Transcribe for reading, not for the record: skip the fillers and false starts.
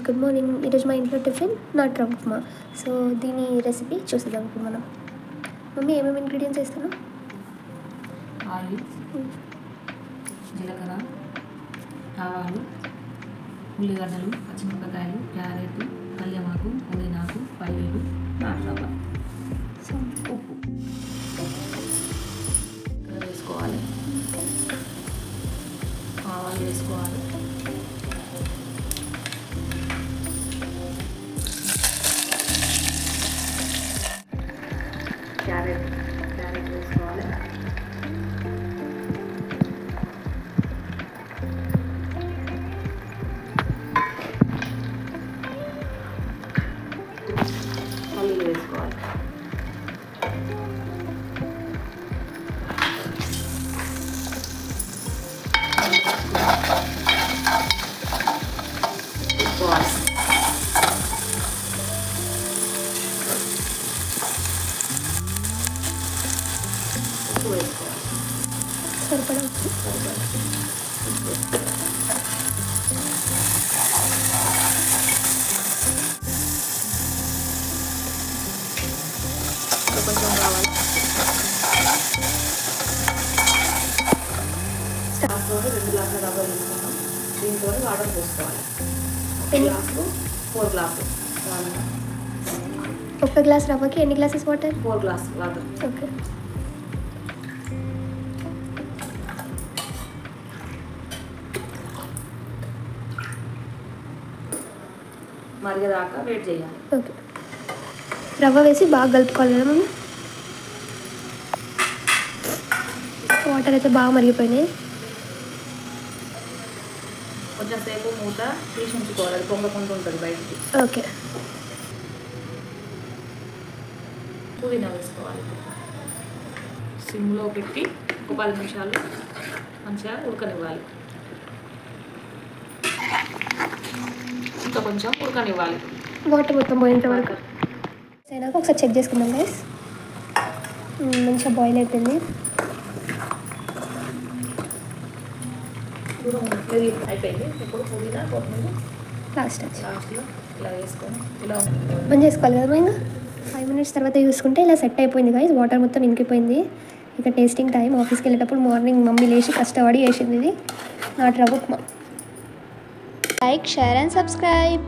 Good morning. ఈరోజు మా ఇంట్లో టిఫిన్ నాటు రవ్వ ఉప్మా. సో దీని రెసిపీ చూసేద్దాం ఇప్పుడు మనం. మమ్మీ ఏమేమి ఇంగ్రీడియంట్స్ వేస్తున్నాం? ఆయిల్, జీలకర్ర, ఆవాలు, ఉల్లిగడ్డలు, పచ్చిమిరపకాయలు, క్యారెట్, కళ్యామాకు, పుదీనాకు, పల్లీలు, నాటు రవ్వ, ఉప్పు వేసుకోవాలి. ఆవాలు వేసుకోవాలి. క్యారెట్ వేసుకోవాలి. పల్లీలు వేసుకోవాలి. ఉప్పు వేసుకోవాలి. సరిపడా ఉప్పు. కొంచెం కావాలి. దాంట్లో 2 గ్లాసుల రవ్వ తీసుకున్నాం. దీంట్లో వాటర్ పోసుకోవాలి. 1 గ్లాసు 4 గ్లాసులు. ఒక గ్లాస్ రవ్వకి ఎన్ని glasses water? 4 glass water. Okay. మరిగేదాకా వెయిట్ చేయాలి. ఓకే. రవ్వ వేసి బాగా కలుపుకోవాలి కదా మమ్మీ? వాటర్ అయితే బాగా మరిగిపోయినాయి. కొంచెం సేపు మూత తీసి ఉంచుకోవాలి. అది పొంగకుండా ఉంటుంది బయటికి. ఓకే. పుదీనా వేసుకోవాలి. సిమ్లో పెట్టి ఒక 10 నిమిషాలు మంచిగా ఉడకనివ్వాలి. ఇంకా కొంచెం ఉడకనివ్వాలి. వాటర్ మొత్తం పోయేంత వరకు అయినాక ఒకసారి చెక్ చేసుకుందాం గైస్. మంచిగా బాయిల్ అయిపోయింది. అయిపోయింది. ఇప్పుడు పుదీనా కొత్తిమీర లాస్ట్లో ఇలా వేసుకొని ఇలా బంద్ చేసుకోవాలి కదా ఇంకా 5 మినిట్స్ తర్వాత చూసుకుంటే ఇలా సెట్ అయిపోయింది గైస్. వాటర్ మొత్తం ఇంకిపోయింది. ఇక టేస్టింగ్ టైం. ఆఫీస్కి వెళ్ళేటప్పుడు మార్నింగ్ మమ్మీ లేచి కష్టపడి వేసింది ఇది నాటు రవ్వ upma. Like, share and subscribe.